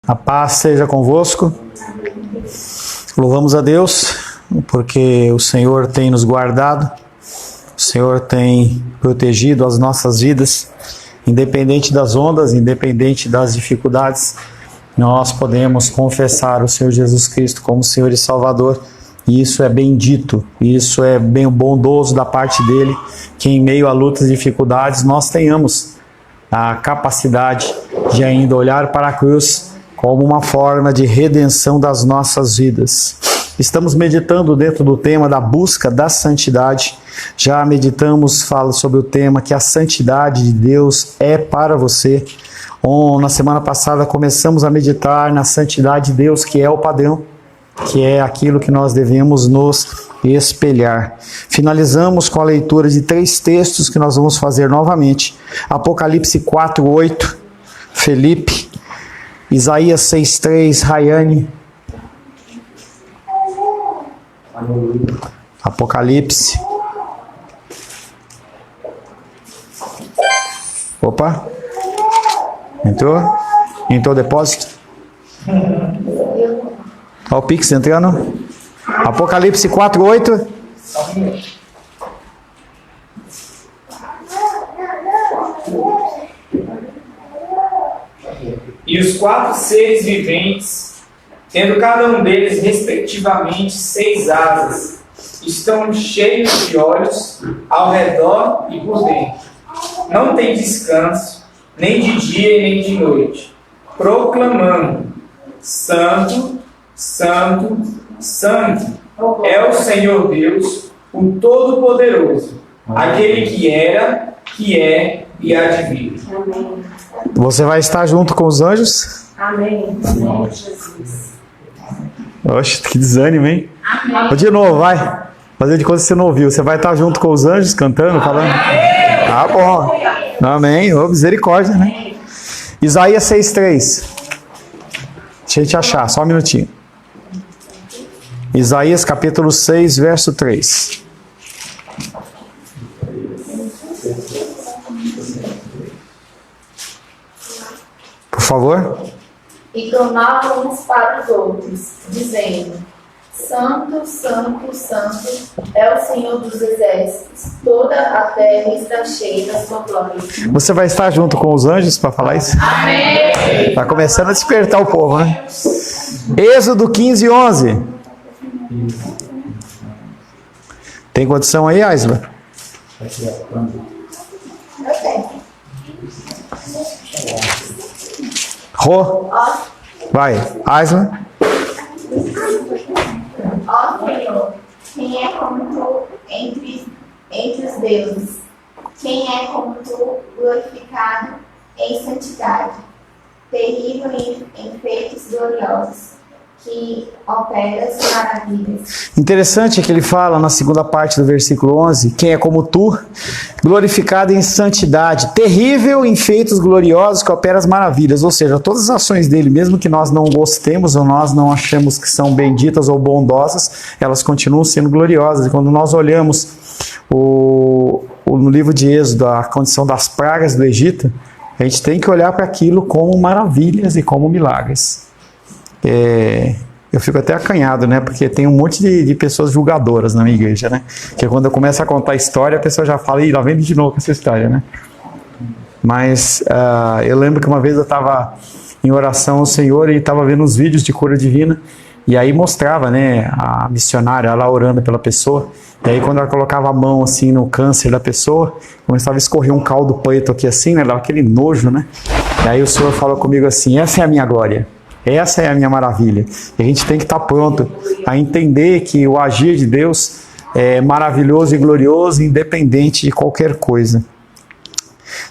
A paz seja convosco. Louvamos a Deus, porque o Senhor tem nos guardado, o Senhor tem protegido as nossas vidas, independente das ondas, independente das dificuldades, nós podemos confessar o Senhor Jesus Cristo como Senhor e Salvador, e isso é bendito, isso é bem bondoso da parte dele, que em meio a lutas e dificuldades nós tenhamos a capacidade de ainda olhar para a cruz como uma forma de redenção das nossas vidas. Estamos meditando dentro do tema da busca da santidade. Já meditamos, fala sobre o tema que a santidade de Deus é para você. Na semana passada começamos a meditar na santidade de Deus, que é o padrão, que é aquilo que nós devemos nos espelhar. Finalizamos com a leitura de 3 textos que nós vamos fazer novamente. Apocalipse 4:8, Felipe, Isaías 6:3, Rayane. Apocalipse. Opa. Entrou? Entrou o depósito? Olha o Pix entrando. Apocalipse 4:8. E os 4 seres viventes, tendo cada um deles respectivamente 6 asas, estão cheios de olhos ao redor e por dentro. Não tem descanso, nem de dia e nem de noite, proclamando: Santo, Santo, Santo é o Senhor Deus, o Todo-Poderoso, aquele que era, que é e há de vir. Amém. Você vai estar junto com os anjos? Amém. Amém, Jesus. Oxe, que desânimo, hein? Amém. De novo, vai. Fazer de conta que você não ouviu. Você vai estar junto com os anjos, cantando, falando? Tá bom. Amém. Ô, misericórdia, né? Isaías 6:3. Deixa eu te achar, só um minutinho. Isaías capítulo 6, verso 3. Por favor. E clamavam uns para os outros, dizendo: Santo, Santo, Santo é o Senhor dos exércitos, toda a terra está cheia da sua glória. Você vai estar junto com os anjos para falar isso? Amém! Está começando a despertar o povo, né? Êxodo 15:11. Tem condição aí, Aisla? Eu tenho. Rô, vai, Aisla. Ó Senhor, quem é como tu entre os deuses? Quem é como tu glorificado em santidade, terrível em feitos gloriosos, que operas maravilhas. Interessante que ele fala na segunda parte do versículo 11, quem é como tu, glorificado em santidade, terrível em feitos gloriosos, que opera as maravilhas. Ou seja, todas as ações dele, mesmo que nós não gostemos ou nós não achemos que são benditas ou bondosas, elas continuam sendo gloriosas. E quando nós olhamos no livro de Êxodo, a condição das pragas do Egito, a gente tem que olhar para aquilo como maravilhas e como milagres. Eu fico até acanhado, né? Porque tem um monte de pessoas julgadoras na minha igreja, né? Que quando eu começo a contar a história, a pessoa já fala: ih, lá vem de novo com essa história, né? Mas eu lembro que uma vez eu estava em oração ao Senhor e estava vendo uns vídeos de cura divina, e aí mostrava, né, a missionária lá orando pela pessoa, e aí quando ela colocava a mão assim no câncer da pessoa, começava a escorrer um caldo preto aqui assim, né? Dava aquele nojo, né? E aí o Senhor falou comigo assim: essa é a minha glória. Essa é a minha maravilha. E a gente tem que estar pronto a entender que o agir de Deus é maravilhoso e glorioso, independente de qualquer coisa.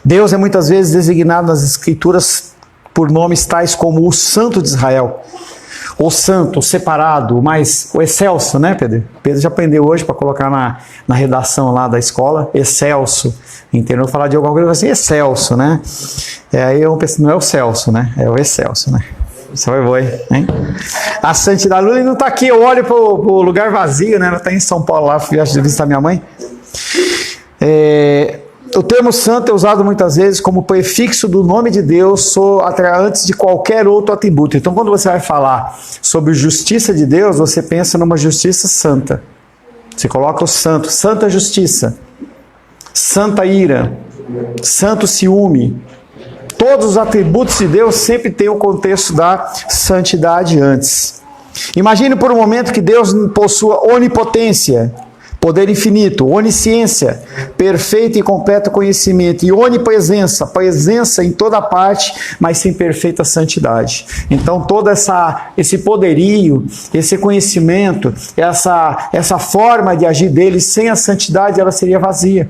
Deus é muitas vezes designado nas Escrituras por nomes tais como o Santo de Israel, o Santo, o Separado, o Excelso, né, Pedro? Pedro já aprendeu hoje para colocar na redação lá da escola, Excelso. Entendeu? Falar de alguma coisa assim, Excelso, né? Aí eu penso, não é o Celso, né? É o Excelso, né? Você vai, hein? A santidade. Lula não está aqui, eu olho para o lugar vazio, né? Ela está em São Paulo lá, fui visitar minha mãe. O termo santo é usado muitas vezes como prefixo do nome de Deus antes de qualquer outro atributo. Então, quando você vai falar sobre justiça de Deus, você pensa numa justiça santa. Você coloca o santo, santa justiça, santa ira, santo ciúme. Todos os atributos de Deus sempre têm o contexto da santidade antes. Imagine por um momento que Deus possua onipotência, poder infinito, onisciência, perfeito e completo conhecimento, e onipresença, presença em toda parte, mas sem perfeita santidade. Então todo esse poderio, esse conhecimento, essa forma de agir dele sem a santidade, ela seria vazia.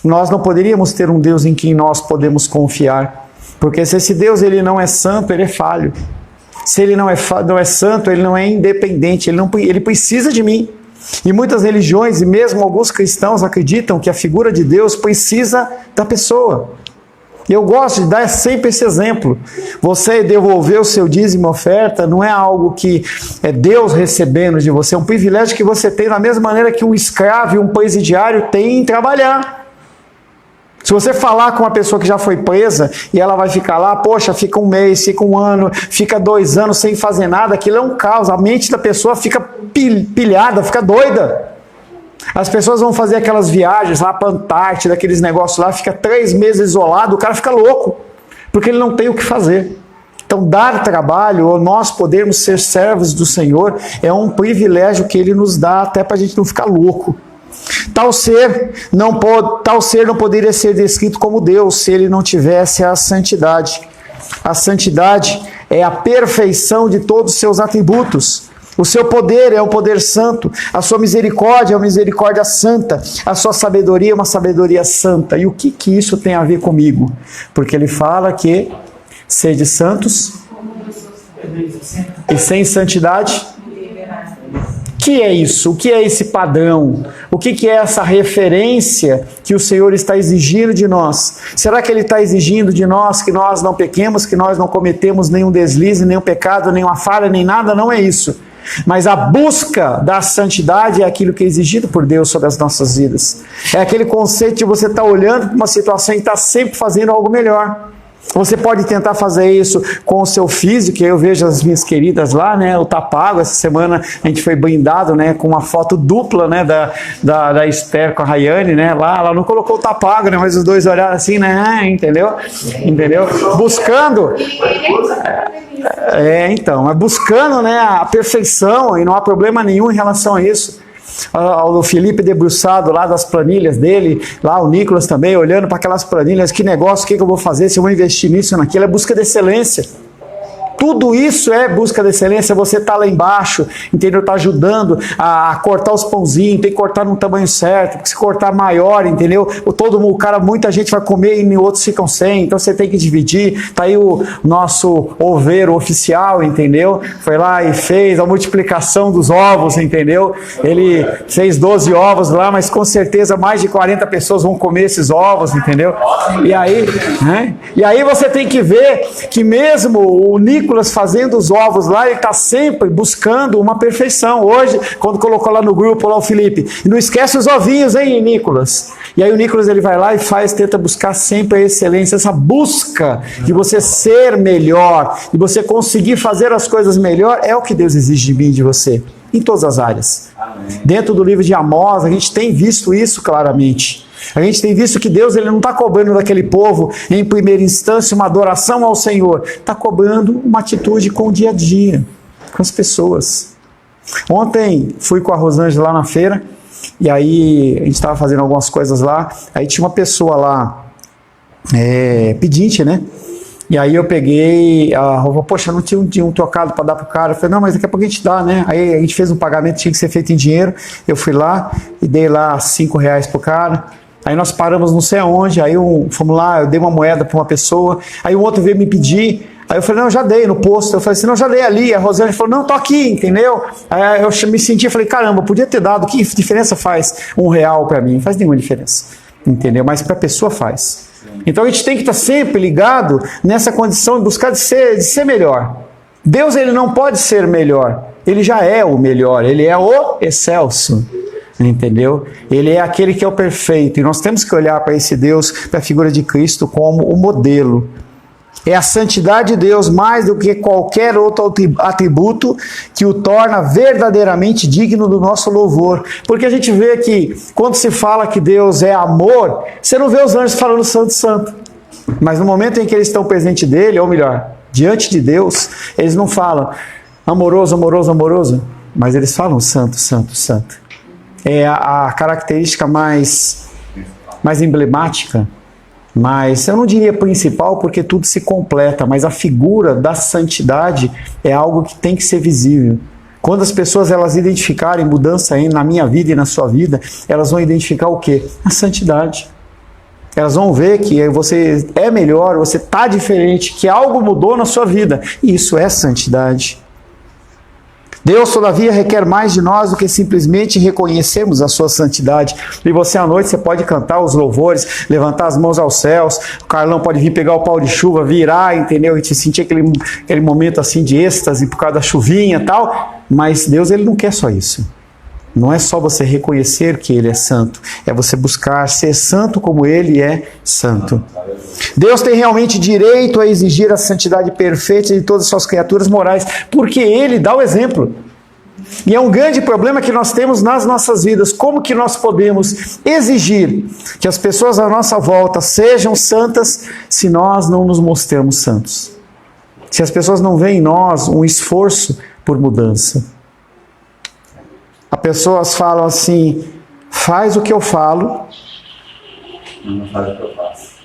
Nós não poderíamos ter um Deus em quem nós podemos confiar, porque se esse Deus ele não é santo, ele é falho. Se ele não é santo, ele não é independente, ele precisa de mim. E muitas religiões, e mesmo alguns cristãos, acreditam que a figura de Deus precisa da pessoa. Eu gosto de dar sempre esse exemplo. Você devolver o seu dízimo e oferta não é algo que é Deus recebendo de você, é um privilégio que você tem da mesma maneira que um escravo e um presidiário têm em trabalhar. Se você falar com uma pessoa que já foi presa e ela vai ficar lá, poxa, fica um mês, fica um ano, fica 2 anos sem fazer nada, aquilo é um caos. A mente da pessoa fica pilhada, fica doida. As pessoas vão fazer aquelas viagens lá para a Antártida, aqueles negócios lá, fica 3 meses isolado, o cara fica louco, porque ele não tem o que fazer. Então, dar trabalho, ou nós podermos ser servos do Senhor, é um privilégio que Ele nos dá, até para a gente não ficar louco. Tal ser não poderia ser descrito como Deus se ele não tivesse a santidade. A santidade é a perfeição de todos os seus atributos. O seu poder é um poder santo. A sua misericórdia é uma misericórdia santa. A sua sabedoria é uma sabedoria santa. E o que isso tem a ver comigo? Porque ele fala que sede santos e sem santidade. O que é isso? O que é esse padrão? O que é essa referência que o Senhor está exigindo de nós? Será que Ele está exigindo de nós que nós não pequemos, que nós não cometemos nenhum deslize, nenhum pecado, nenhuma falha, nem nada? Não é isso. Mas a busca da santidade é aquilo que é exigido por Deus sobre as nossas vidas. É aquele conceito de você estar olhando para uma situação e estar sempre fazendo algo melhor. Você pode tentar fazer isso com o seu físico, eu vejo as minhas queridas lá, né, o Tá Pago, essa semana a gente foi brindado, né, com uma foto dupla, né, da Esther com a Rayane, né, lá, ela não colocou o Tá Pago, né, mas os dois olharam assim, né, entendeu? Buscando, mas buscando, né, a perfeição, e não há problema nenhum em relação a isso. O Felipe debruçado lá das planilhas dele, lá o Nicolas também, olhando para aquelas planilhas, que negócio, o que eu vou fazer, se eu vou investir nisso ou naquilo, é busca de excelência. Tudo isso é busca de excelência. Você está lá embaixo, entendeu? Está ajudando a cortar os pãozinhos, tem que cortar no tamanho certo, porque se cortar maior, entendeu? Muita gente vai comer e outros ficam sem, então você tem que dividir. Está aí o nosso oveiro oficial, entendeu? Foi lá e fez a multiplicação dos ovos, entendeu? Ele fez 12 ovos lá, mas com certeza mais de 40 pessoas vão comer esses ovos, entendeu? E aí você tem que ver que mesmo o Nicolas fazendo os ovos lá, ele está sempre buscando uma perfeição. Hoje, quando colocou lá no grupo, lá o Felipe, não esquece os ovinhos, hein, Nicolas? E aí o Nicolas ele vai lá e tenta buscar sempre a excelência, essa busca de você ser melhor, de você conseguir fazer as coisas melhor, é o que Deus exige de mim e de você, em todas as áreas. Amém. Dentro do livro de Amós, a gente tem visto isso claramente. A gente tem visto que Deus ele não está cobrando daquele povo, em primeira instância, uma adoração ao Senhor. Está cobrando uma atitude com o dia a dia, com as pessoas. Ontem fui com a Rosângela lá na feira, e aí a gente estava fazendo algumas coisas lá, aí tinha uma pessoa lá, pedinte, né? E aí eu peguei, poxa, não tinha um trocado para dar pro cara. Eu falei, não, mas daqui a pouco a gente dá, né? Aí a gente fez um pagamento, tinha que ser feito em dinheiro. Eu fui lá e dei lá R$5 pro cara. Aí nós paramos não sei aonde, aí fomos lá, eu dei uma moeda para uma pessoa. Aí o outro veio me pedir. Aí eu falei, não, eu já dei no posto. Eu falei assim, não, já dei ali. A Rosângela falou, não, tô aqui, entendeu? Aí eu me senti, falei, caramba, podia ter dado. Que diferença faz R$1 para mim? Não faz nenhuma diferença, entendeu? Mas para a pessoa faz. Então a gente tem que estar sempre ligado nessa condição de buscar de ser melhor. Deus ele não pode ser melhor, ele já é o melhor, ele é o excelso. Entendeu? Ele é aquele que é o perfeito. E nós temos que olhar para esse Deus, para a figura de Cristo, como o modelo. É a santidade de Deus mais do que qualquer outro atributo que o torna verdadeiramente digno do nosso louvor. Porque a gente vê que quando se fala que Deus é amor, você não vê os anjos falando santo, santo. Mas no momento em que eles estão presente dele, ou melhor, diante de Deus, eles não falam amoroso, amoroso, amoroso, mas eles falam santo, santo, santo. É a característica mais emblemática, mas eu não diria principal, porque tudo se completa, mas a figura da santidade é algo que tem que ser visível. Quando as pessoas elas identificarem mudança na minha vida e na sua vida, elas vão identificar o quê? A santidade. Elas vão ver que você é melhor, você está diferente, que algo mudou na sua vida. E isso é santidade. Deus, todavia, requer mais de nós do que simplesmente reconhecermos a sua santidade. E você, à noite, você pode cantar os louvores, levantar as mãos aos céus, o Carlão pode vir pegar o pau de chuva, virar, entendeu? E te sentir aquele momento assim de êxtase por causa da chuvinha e tal. Mas Deus, ele não quer só isso. Não é só você reconhecer que ele é santo, é você buscar ser santo como ele é santo. Deus tem realmente direito a exigir a santidade perfeita de todas as suas criaturas morais, porque ele dá o exemplo. E é um grande problema que nós temos nas nossas vidas. Como que nós podemos exigir que as pessoas à nossa volta sejam santas se nós não nos mostramos santos? Se as pessoas não veem em nós um esforço por mudança. As pessoas falam assim, faz o que eu falo. Não faz o que eu faço.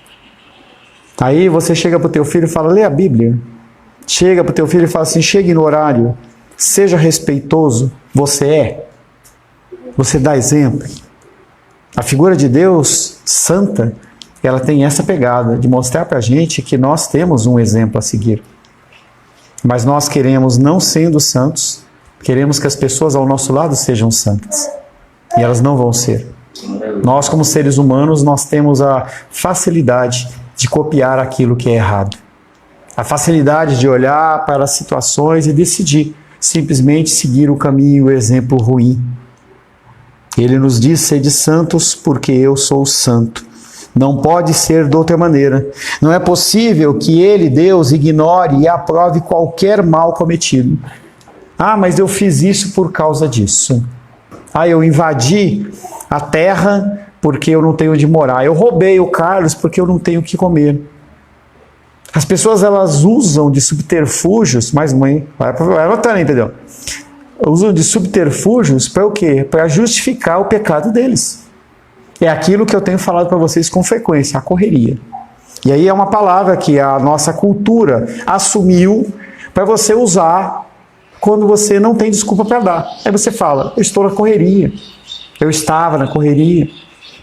Aí você chega para o teu filho e fala, lê a Bíblia. Chega para o teu filho e fala assim, chegue no horário, seja respeitoso. Você é. Você dá exemplo. A figura de Deus, santa, ela tem essa pegada de mostrar para a gente que nós temos um exemplo a seguir. Mas nós queremos, não sendo santos, queremos que as pessoas ao nosso lado sejam santas. E elas não vão ser. Nós, como seres humanos, nós temos a facilidade de copiar aquilo que é errado. A facilidade de olhar para as situações e decidir simplesmente seguir o caminho, o exemplo ruim. Ele nos diz, sede santos, porque eu sou santo. Não pode ser de outra maneira. Não é possível que ele, Deus, ignore e aprove qualquer mal cometido. Ah, mas eu fiz isso por causa disso. Ah, eu invadi a terra porque eu não tenho onde morar. Eu roubei o Carlos porque eu não tenho o que comer. As pessoas, elas usam de subterfúgios, mas mãe, vai anotando, entendeu? Usam de subterfúgios para o quê? Para justificar o pecado deles. É aquilo que eu tenho falado para vocês com frequência, a correria. E aí é uma palavra que a nossa cultura assumiu para você usar quando você não tem desculpa para dar. Aí você fala, eu estou na correria. Eu estava na correria.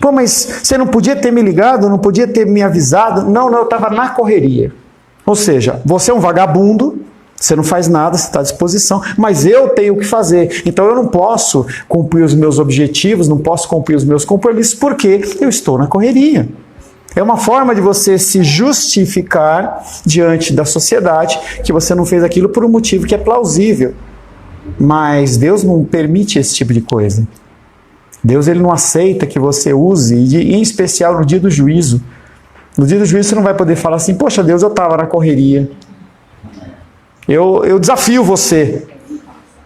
Pô, mas você não podia ter me ligado, não podia ter me avisado? Não, eu estava na correria. Ou seja, você é um vagabundo, você não faz nada, você está à disposição, mas eu tenho o que fazer. Então eu não posso cumprir os meus objetivos, não posso cumprir os meus compromissos, porque eu estou na correria. É uma forma de você se justificar diante da sociedade que você não fez aquilo por um motivo que é plausível. Mas Deus não permite esse tipo de coisa. Deus, ele não aceita que você use, e em especial no dia do juízo. No dia do juízo você não vai poder falar assim, poxa Deus, eu estava na correria. Eu desafio você.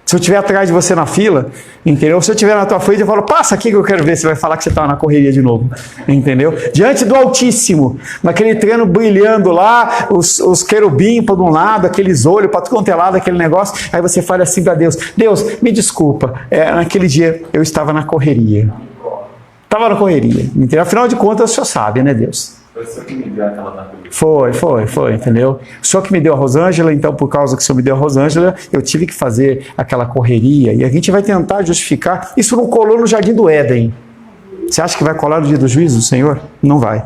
Se eu estiver atrás de você na fila, entendeu? Se eu estiver na tua frente, eu falo, passa aqui que eu quero ver. Você vai falar que você estava na correria de novo, entendeu? Diante do Altíssimo, naquele treino brilhando lá, os querubim para um lado, aqueles olhos para tudo quanto é lado, aquele negócio. Aí você fala assim para Deus, Deus, me desculpa, naquele dia eu estava na correria. Estava na correria, entendeu? Afinal de contas, o senhor sabe, né, Deus? Foi o senhor que me deu aquela correria. Foi, entendeu? O senhor que me deu a Rosângela, então por causa que o senhor me deu a Rosângela, eu tive que fazer aquela correria. E a gente vai tentar justificar. Isso não colou no Jardim do Éden. Você acha que vai colar no dia do juízo, Senhor? Não vai.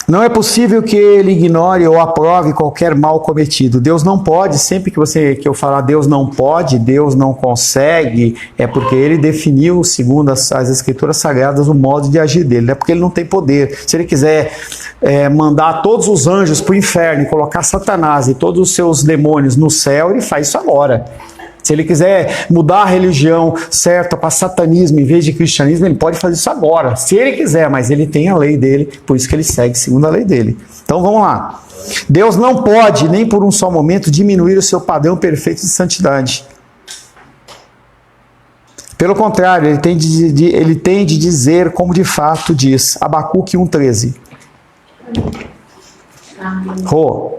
Não é possível que ele ignore ou aprove qualquer mal cometido. Deus não pode, sempre que eu falar Deus não pode, Deus não consegue, é porque ele definiu, segundo as Escrituras Sagradas, o modo de agir dele. Não é porque ele não tem poder. Se ele quiser mandar todos os anjos para o inferno e colocar Satanás e todos os seus demônios no céu, ele faz isso agora. Se ele quiser mudar a religião certa para satanismo em vez de cristianismo, ele pode fazer isso agora, se ele quiser, mas ele tem a lei dele, por isso que ele segue segundo a lei dele. Então vamos lá. Deus não pode, nem por um só momento, diminuir o seu padrão perfeito de santidade. Pelo contrário, ele tem de dizer como de fato diz. Abacuque 1,13. Rô.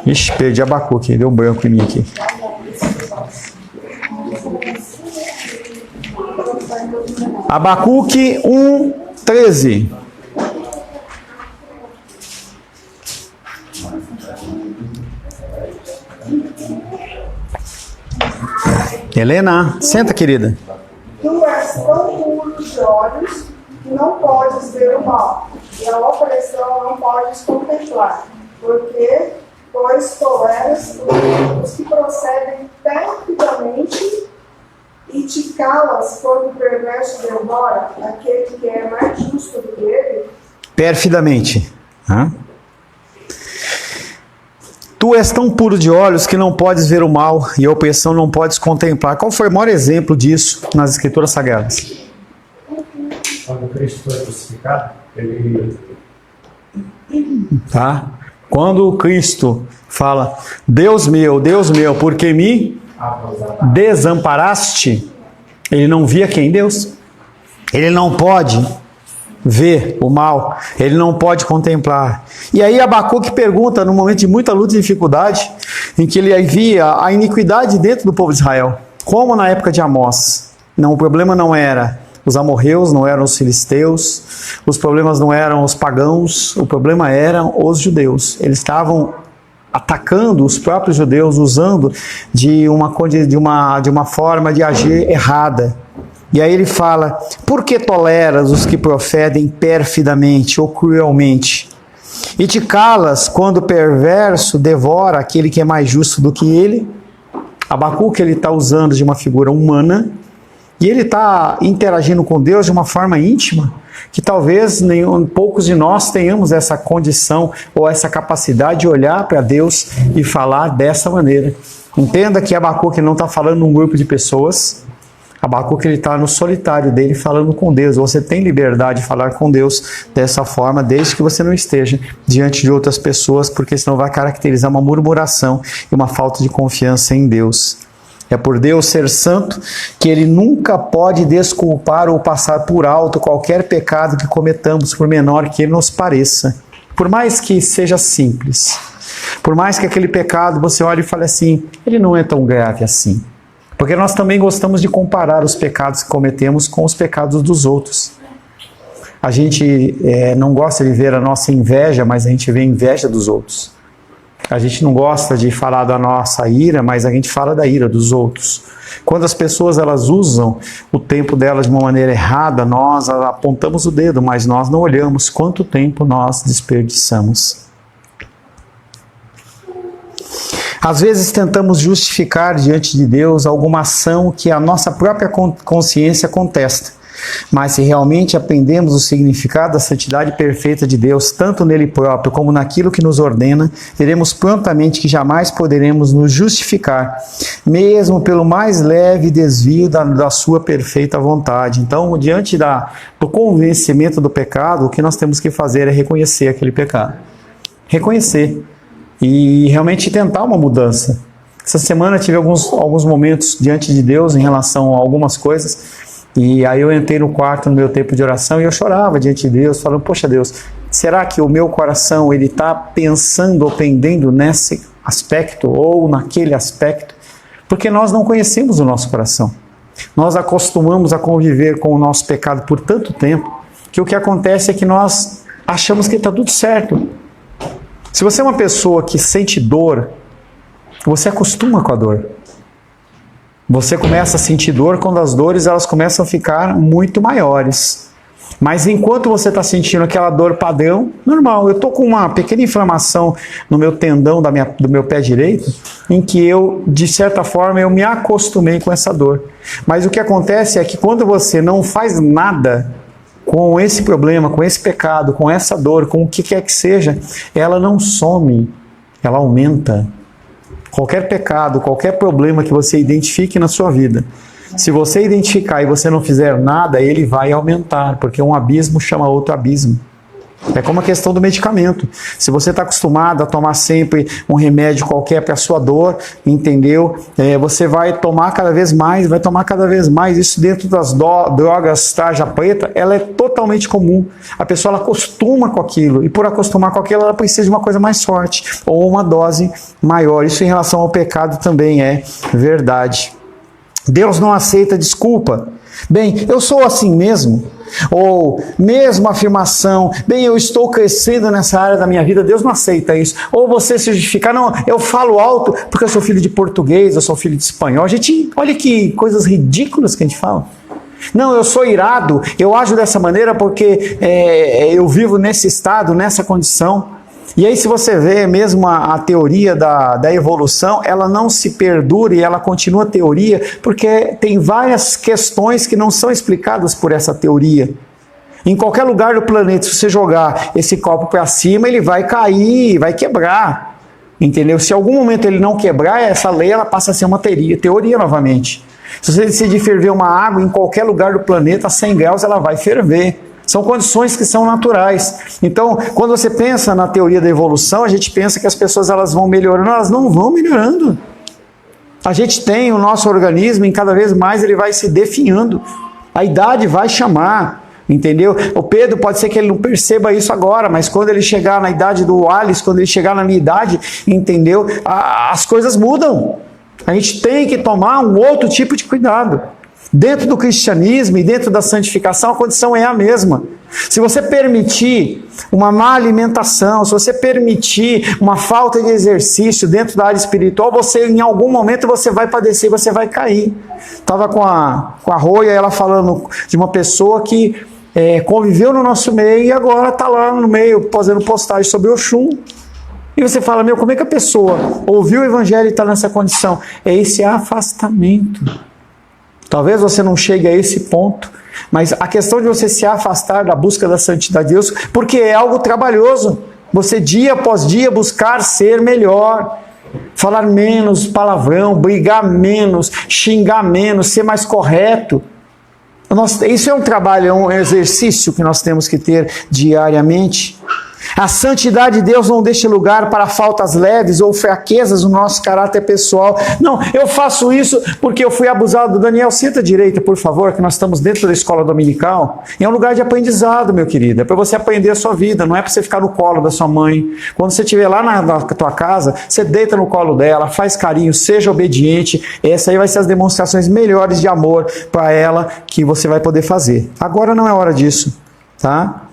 Ixi, perdi Abacuque, deu um branco em mim aqui. Abacuque 1,13. Helena, senta, querida. Tu és tão puro de olhos que não podes ver o mal, e a opressão não podes contemplar, pois toleras os que procedem perfidamente e te calas quando o perverso devora aquele que é mais justo do que ele. Perfidamente. Tu és tão puro de olhos que não podes ver o mal e a opressão não podes contemplar. Qual foi o maior exemplo disso nas Escrituras Sagradas? Quando Cristo foi crucificado, ele... Tá? Quando Cristo fala, Deus meu, por que me desamparaste? Ele não via quem? Deus. Ele não pode ver o mal, ele não pode contemplar. E aí Abacuque pergunta, num momento de muita luta e dificuldade, em que ele via a iniquidade dentro do povo de Israel, como na época de Amós. Não, o problema não era os amorreus, não eram os filisteus, os problemas não eram os pagãos, o problema eram os judeus. Eles estavam atacando os próprios judeus, usando de uma forma de agir errada. E aí ele fala, por que toleras os que procedem perfidamente ou cruelmente? E te calas quando o perverso devora aquele que é mais justo do que ele? Abacuque ele está usando de uma figura humana, e ele está interagindo com Deus de uma forma íntima, que talvez poucos de nós tenhamos essa condição ou essa capacidade de olhar para Deus e falar dessa maneira. Entenda que Abacuque não está falando num grupo de pessoas. Abacuque ele está no solitário dele falando com Deus. Você tem liberdade de falar com Deus dessa forma, desde que você não esteja diante de outras pessoas, porque senão vai caracterizar uma murmuração e uma falta de confiança em Deus. É por Deus ser santo que ele nunca pode desculpar ou passar por alto qualquer pecado que cometamos, por menor que ele nos pareça. Por mais que seja simples, por mais que aquele pecado você olhe e fale assim, ele não é tão grave assim. Porque nós também gostamos de comparar os pecados que cometemos com os pecados dos outros. A gente não gosta de ver a nossa inveja, mas a gente vê a inveja dos outros. A gente não gosta de falar da nossa ira, mas a gente fala da ira dos outros. Quando as pessoas elas usam o tempo delas de uma maneira errada, nós apontamos o dedo, mas nós não olhamos quanto tempo nós desperdiçamos. Às vezes tentamos justificar diante de Deus alguma ação que a nossa própria consciência contesta. Mas se realmente aprendemos o significado da santidade perfeita de Deus, tanto nele próprio como naquilo que nos ordena, veremos prontamente que jamais poderemos nos justificar, mesmo pelo mais leve desvio da sua perfeita vontade. Então, diante do convencimento do pecado, o que nós temos que fazer é reconhecer aquele pecado. Reconhecer. E realmente tentar uma mudança. Essa semana eu tive alguns momentos diante de Deus em relação a algumas coisas, e aí eu entrei no quarto no meu tempo de oração e eu chorava diante de Deus, falando, poxa Deus, será que o meu coração ele está pensando ou pendendo nesse aspecto ou naquele aspecto? Porque nós não conhecemos o nosso coração. Nós acostumamos a conviver com o nosso pecado por tanto tempo, que o que acontece é que nós achamos que está tudo certo. Se você é uma pessoa que sente dor, você acostuma com a dor. Você começa a sentir dor quando as dores elas começam a ficar muito maiores. Mas enquanto você está sentindo aquela dor padrão, normal. Eu estou com uma pequena inflamação no meu tendão do meu pé direito, em que eu, de certa forma, eu me acostumei com essa dor. Mas o que acontece é que quando você não faz nada com esse problema, com esse pecado, com essa dor, com o que quer que seja, ela não some, ela aumenta. Qualquer pecado, qualquer problema que você identifique na sua vida, se você identificar e você não fizer nada, ele vai aumentar, porque um abismo chama outro abismo. É como a questão do medicamento. Se você está acostumado a tomar sempre um remédio qualquer para a sua dor, entendeu? Você vai tomar cada vez mais, vai tomar cada vez mais. Isso dentro das drogas tarja preta, ela é totalmente comum. A pessoa ela acostuma com aquilo, e por acostumar com aquilo, ela precisa de uma coisa mais forte, ou uma dose maior. Isso em relação ao pecado também é verdade. Deus não aceita desculpa. Bem, eu sou assim mesmo. Ou mesmo afirmação, bem, eu estou crescendo nessa área da minha vida, Deus não aceita isso. Ou você se justificar, não, eu falo alto porque eu sou filho de português, eu sou filho de espanhol. Olha que coisas ridículas que a gente fala. Não, eu sou irado, eu ajo dessa maneira porque eu vivo nesse estado, nessa condição. E aí, se você vê mesmo a teoria da evolução, ela não se perdura e ela continua teoria, porque tem várias questões que não são explicadas por essa teoria. Em qualquer lugar do planeta, se você jogar esse copo para cima, ele vai cair, vai quebrar. Entendeu? Se em algum momento ele não quebrar, essa lei ela passa a ser uma teoria novamente. Se você decidir ferver uma água em qualquer lugar do planeta, a 100 graus ela vai ferver. São condições que são naturais. Então, quando você pensa na teoria da evolução, a gente pensa que as pessoas elas vão melhorando, elas não vão melhorando. A gente tem o nosso organismo e cada vez mais ele vai se definhando. A idade vai chamar, entendeu? O Pedro pode ser que ele não perceba isso agora, mas quando ele chegar na idade do Alice, quando ele chegar na minha idade, entendeu? As coisas mudam. A gente tem que tomar um outro tipo de cuidado. Dentro do cristianismo e dentro da santificação, a condição é a mesma. Se você permitir uma má alimentação, se você permitir uma falta de exercício dentro da área espiritual, em algum momento você vai padecer, você vai cair. Estava com a Roia, ela falando de uma pessoa que conviveu no nosso meio e agora está lá no meio, fazendo postagem sobre Oxum. E você fala, como é que a pessoa ouviu o evangelho e está nessa condição? É esse afastamento. Talvez você não chegue a esse ponto, mas a questão de você se afastar da busca da santidade de Deus, porque é algo trabalhoso. Você dia após dia buscar ser melhor, falar menos palavrão, brigar menos, xingar menos, ser mais correto. Isso é um trabalho, é um exercício que nós temos que ter diariamente. A santidade de Deus não deixa lugar para faltas leves ou fraquezas no nosso caráter pessoal. Não, eu faço isso porque eu fui abusado. Daniel, senta à direita, por favor, que nós estamos dentro da escola dominical. É um lugar de aprendizado, meu querido. É para você aprender a sua vida, não é para você ficar no colo da sua mãe. Quando você estiver lá na tua casa, você deita no colo dela, faz carinho, seja obediente. Essa aí vai ser as demonstrações melhores de amor para ela que você vai poder fazer. Agora não é hora disso, tá?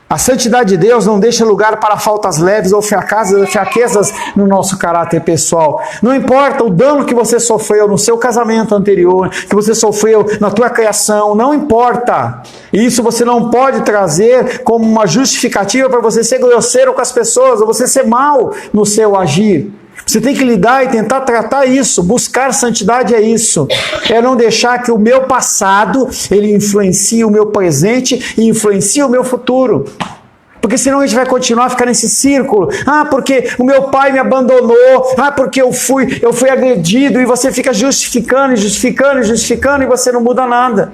A santidade de Deus não deixa lugar para faltas leves ou fraquezas no nosso caráter pessoal. Não importa o dano que você sofreu no seu casamento anterior, que você sofreu na tua criação, não importa. Isso você não pode trazer como uma justificativa para você ser grosseiro com as pessoas, ou você ser mau no seu agir. Você tem que lidar e tentar tratar isso. Buscar santidade é isso. É não deixar que o meu passado, ele influencie o meu presente e influencie o meu futuro. Porque senão a gente vai continuar a ficar nesse círculo. Porque o meu pai me abandonou. Porque eu fui agredido. E você fica justificando e você não muda nada.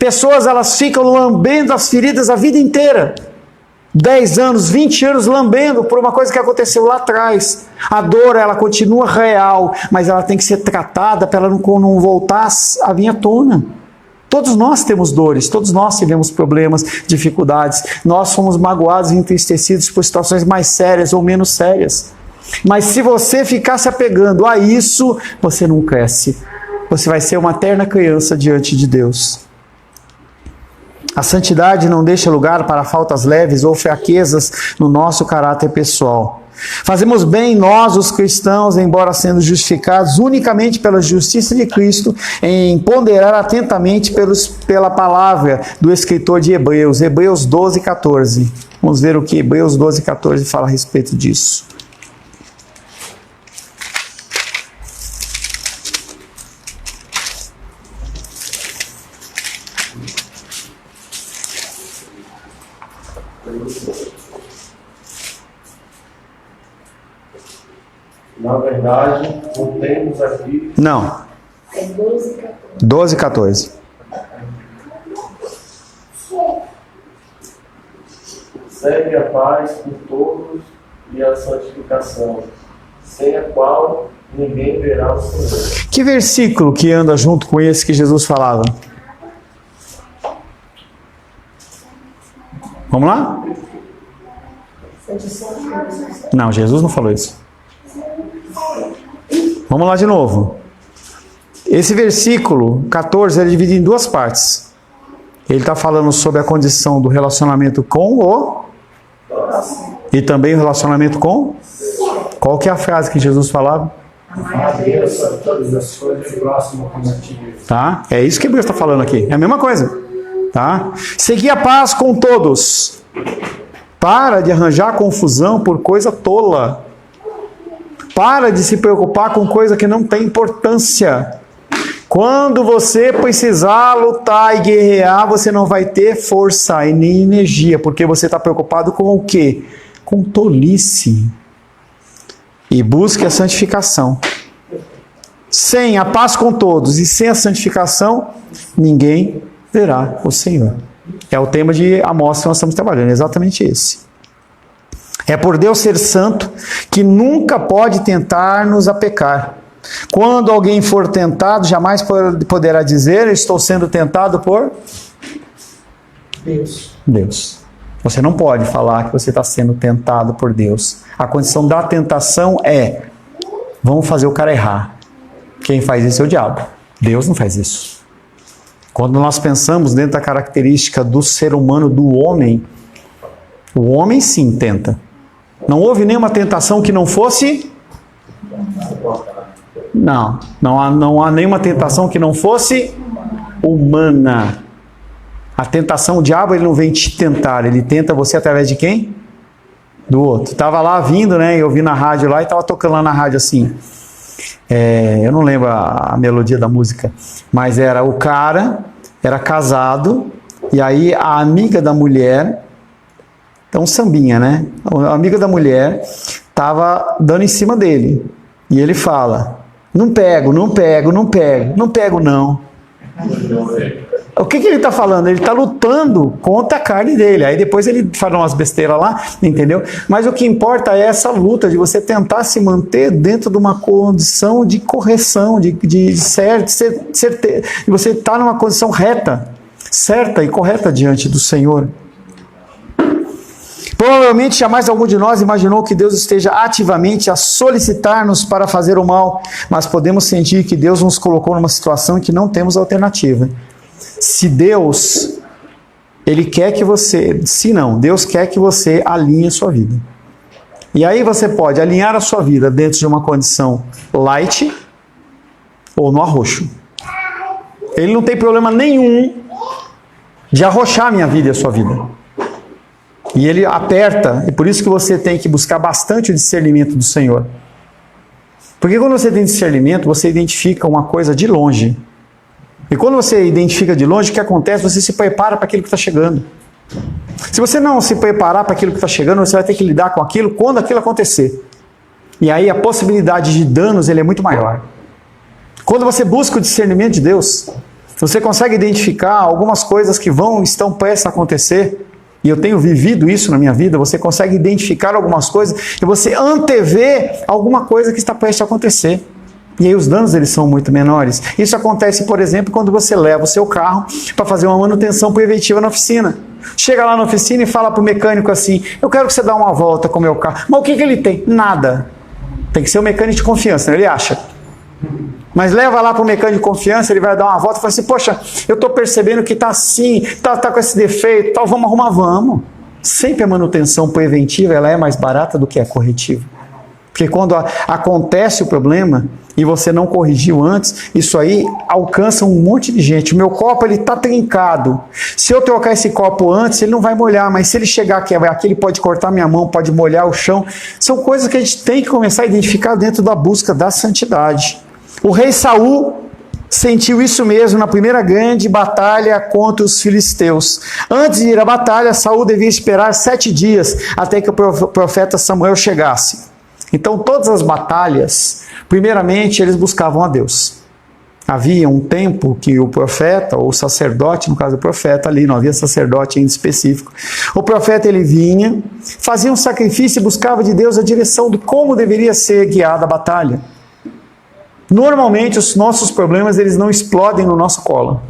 Pessoas, elas ficam lambendo as feridas a vida inteira. 10 anos, 20 anos lambendo por uma coisa que aconteceu lá atrás. A dor, ela continua real, mas ela tem que ser tratada para ela não voltar a vir à tona. Todos nós temos dores, todos nós tivemos problemas, dificuldades. Nós fomos magoados e entristecidos por situações mais sérias ou menos sérias. Mas se você ficar se apegando a isso, você não cresce. Você vai ser uma eterna criança diante de Deus. A santidade não deixa lugar para faltas leves ou fraquezas no nosso caráter pessoal. Fazemos bem nós, os cristãos, embora sendo justificados unicamente pela justiça de Cristo, em ponderar atentamente pela palavra do escritor de Hebreus, Hebreus 12, 14. Vamos ver o que Hebreus 12, 14 fala a respeito disso. verdade, não temos aqui. Não. É 12, 14. 12, 14. Segue a paz com todos e a santificação, sem a qual ninguém verá o Senhor. Que versículo que anda junto com esse que Jesus falava? Vamos lá? Não, Jesus não falou isso. Vamos lá de novo. Esse versículo 14 é dividido em duas partes. Ele está falando sobre a condição do relacionamento com o... E também o relacionamento com... Qual que é a frase que Jesus falava? A Deus, a todas as coisas próximas como a ti. Tá? É isso que Deus está falando aqui. É a mesma coisa. Tá? Seguir a paz com todos. Para de arranjar confusão por coisa tola. Para de se preocupar com coisa que não tem importância. Quando você precisar lutar e guerrear, você não vai ter força e nem energia, porque você está preocupado com o quê? Com tolice. E busque a santificação. Sem a paz com todos e sem a santificação, ninguém verá o Senhor. É o tema de Amós que nós estamos trabalhando, exatamente esse. É por Deus ser santo que nunca pode tentar-nos a pecar. Quando alguém for tentado, jamais poderá dizer: eu estou sendo tentado por Deus. Você não pode falar que você está sendo tentado por Deus. A condição da tentação é: vamos fazer o cara errar. Quem faz isso é o diabo. Deus não faz isso. Quando nós pensamos dentro da característica do ser humano, do homem, o homem sim tenta. Não houve nenhuma tentação que não fosse... Não há nenhuma tentação que não fosse humana. A tentação, o diabo, ele não vem te tentar, ele tenta você através de quem? Do outro. Estava lá vindo, né? Eu vi na rádio lá e estava tocando lá na rádio assim. Eu não lembro a melodia da música, mas era o cara, era casado, e aí a amiga da mulher, então sambinha, né? A amiga da mulher estava dando em cima dele. E ele fala: não pego, não pego, não pego, não pego não. O que ele está falando? Ele está lutando contra a carne dele. Aí depois ele fala umas besteiras lá, entendeu? Mas o que importa é essa luta de você tentar se manter dentro de uma condição de correção, de você estar numa condição reta, certa e correta diante do Senhor. Provavelmente jamais algum de nós imaginou que Deus esteja ativamente a solicitar-nos para fazer o mal, mas podemos sentir que Deus nos colocou numa situação em que não temos alternativa. Se Deus, Ele quer que você, se não, Deus quer que você alinhe a sua vida. E aí você pode alinhar a sua vida dentro de uma condição light ou no arroxo. Ele não tem problema nenhum de arrochar a minha vida e a sua vida. E Ele aperta, e por isso que você tem que buscar bastante o discernimento do Senhor. Porque quando você tem discernimento, você identifica uma coisa de longe. E quando você identifica de longe, o que acontece? Você se prepara para aquilo que está chegando. Se você não se preparar para aquilo que está chegando, você vai ter que lidar com aquilo quando aquilo acontecer. E aí a possibilidade de danos ele é muito maior. Quando você busca o discernimento de Deus, você consegue identificar algumas coisas que estão prestes a acontecer. E eu tenho vivido isso na minha vida. Você consegue identificar algumas coisas e você antevê alguma coisa que está prestes a acontecer. E aí os danos eles são muito menores. Isso acontece, por exemplo, quando você leva o seu carro para fazer uma manutenção preventiva na oficina. Chega lá na oficina e fala para o mecânico assim: eu quero que você dê uma volta com o meu carro. Mas o que ele tem? Nada. Tem que ser um mecânico de confiança, né? Ele acha. Mas leva lá para o mecânico de confiança, ele vai dar uma volta e fala assim: poxa, eu estou percebendo que está assim, tá com esse defeito, tal, vamos arrumar, vamos. Sempre a manutenção preventiva ela é mais barata do que a corretiva. Porque quando acontece o problema e você não corrigiu antes, isso aí alcança um monte de gente. O meu copo está trincado. Se eu trocar esse copo antes, ele não vai molhar, mas se ele chegar aqui, ele pode cortar minha mão, pode molhar o chão. São coisas que a gente tem que começar a identificar dentro da busca da santidade. O rei Saul sentiu isso mesmo na primeira grande batalha contra os filisteus. Antes de ir à batalha, Saul devia esperar 7 dias até que o profeta Samuel chegasse. Então todas as batalhas, primeiramente eles buscavam a Deus. Havia um tempo que o profeta, ou o sacerdote, no caso do profeta ali, não havia sacerdote ainda específico. O profeta ele vinha, fazia um sacrifício e buscava de Deus a direção de como deveria ser guiada a batalha. Normalmente os nossos problemas eles não explodem no nosso colo.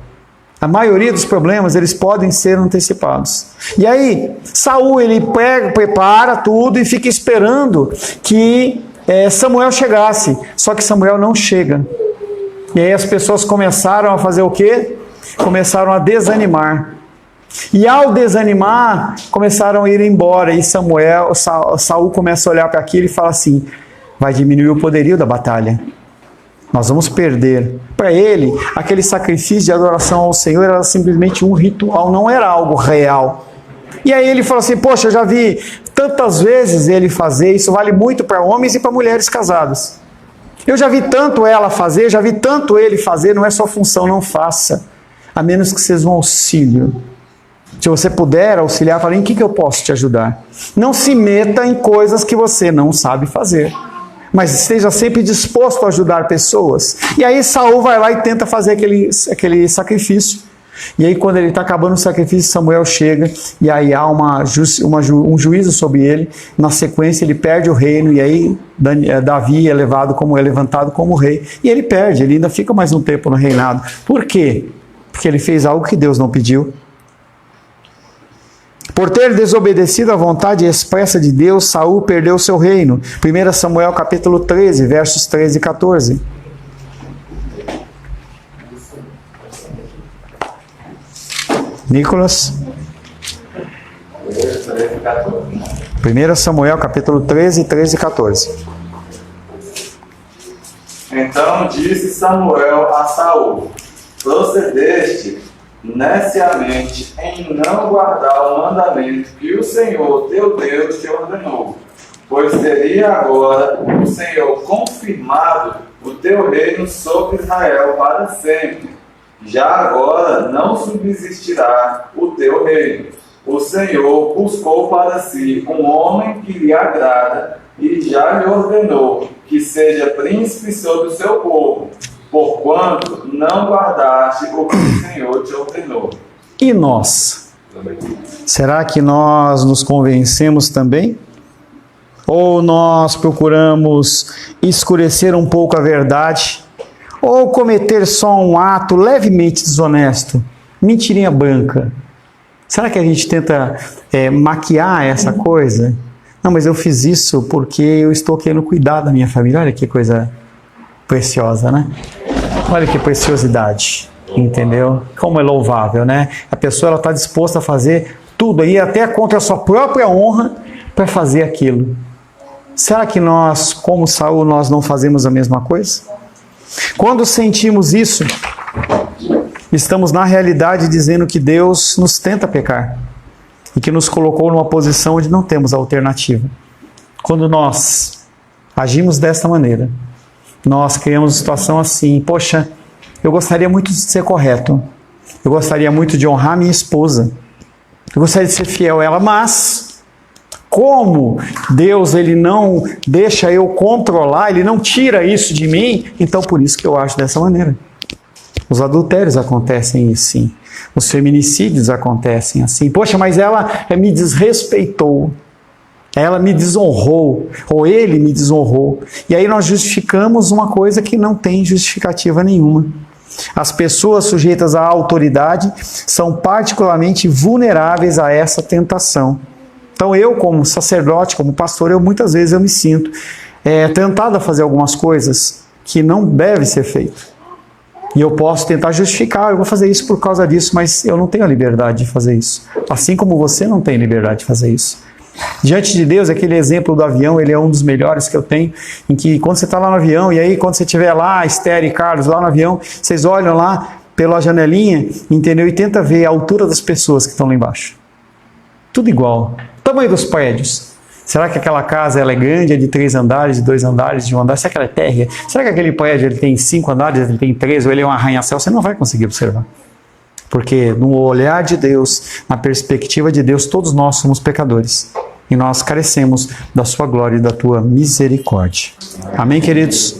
A maioria dos problemas eles podem ser antecipados. E aí Saul ele prepara tudo e fica esperando que Samuel chegasse. Só que Samuel não chega. E aí as pessoas começaram a fazer o quê? Começaram a desanimar. E ao desanimar, começaram a ir embora. E Saul começa a olhar para aquilo e fala assim: vai diminuir o poderio da batalha. Nós vamos perder. Para ele, aquele sacrifício de adoração ao Senhor era simplesmente um ritual, não era algo real. E aí ele falou assim: poxa, eu já vi tantas vezes ele fazer, isso vale muito para homens e para mulheres casadas. Eu já vi tanto ela fazer, já vi tanto ele fazer, não é sua função, não faça. A menos que seja um auxílio. Se você puder auxiliar, fala: em que eu posso te ajudar? Não se meta em coisas que você não sabe fazer. Mas esteja sempre disposto a ajudar pessoas. E aí Saul vai lá e tenta fazer aquele sacrifício. E aí quando ele está acabando o sacrifício, Samuel chega e aí há um juízo sobre ele. Na sequência ele perde o reino e aí Davi é levantado como rei. E ele perde, ele ainda fica mais um tempo no reinado. Por quê? Porque ele fez algo que Deus não pediu. Por ter desobedecido à vontade expressa de Deus, Saul perdeu seu reino. 1 Samuel capítulo 13, versos 13 e 14. Nicolas. 1 Samuel capítulo 13, 13 e 14. Então disse Samuel a Saul: procedeste neciamente em não guardar o mandamento que o Senhor teu Deus te ordenou, pois teria agora o Senhor confirmado o teu reino sobre Israel para sempre. Já agora não subsistirá o teu reino. O Senhor buscou para si um homem que lhe agrada e já lhe ordenou que seja príncipe sobre o seu povo, porquanto não guardaste o que o Senhor te ordenou. E nós? Será que nós nos convencemos também? Ou nós procuramos escurecer um pouco a verdade? Ou cometer só um ato levemente desonesto? Mentirinha branca. Será que a gente tenta maquiar essa coisa? Não, mas eu fiz isso porque eu estou querendo cuidar da minha família. Olha que coisa preciosa, né? Olha que preciosidade, entendeu? Como é louvável, né? A pessoa está disposta a fazer tudo aí, até contra a sua própria honra, para fazer aquilo. Será que nós, como Saul, nós não fazemos a mesma coisa? Quando sentimos isso, estamos na realidade dizendo que Deus nos tenta pecar e que nos colocou numa posição onde não temos alternativa. Quando nós agimos desta maneira, nós criamos uma situação assim: poxa, eu gostaria muito de ser correto, eu gostaria muito de honrar minha esposa, eu gostaria de ser fiel a ela, mas como Deus ele não deixa eu controlar, ele não tira isso de mim, então por isso que eu acho dessa maneira. Os adultérios acontecem assim, os feminicídios acontecem assim. Poxa, mas ela me desrespeitou, ela me desonrou, ou ele me desonrou. E aí nós justificamos uma coisa que não tem justificativa nenhuma. As pessoas sujeitas à autoridade são particularmente vulneráveis a essa tentação. Então eu, como sacerdote, como pastor, muitas vezes eu me sinto tentado a fazer algumas coisas que não devem ser feitas. E eu posso tentar justificar: eu vou fazer isso por causa disso, mas eu não tenho a liberdade de fazer isso. Assim como você não tem liberdade de fazer isso. Diante de Deus, aquele exemplo do avião, ele é um dos melhores que eu tenho, em que quando você está lá no avião, e aí quando você estiver lá, Esther e Carlos, lá no avião, vocês olham lá pela janelinha, entendeu? E tenta ver a altura das pessoas que estão lá embaixo. Tudo igual. O tamanho dos prédios. Será que aquela casa ela é grande, é de 3 andares, de 2 andares, de 1 andar? Será que ela é térrea? Será que aquele prédio ele tem 5 andares, ele tem 3, ou ele é um arranha-céu? Você não vai conseguir observar. Porque no olhar de Deus, na perspectiva de Deus, todos nós somos pecadores. e nós carecemos da sua glória e da tua misericórdia. Amém, queridos?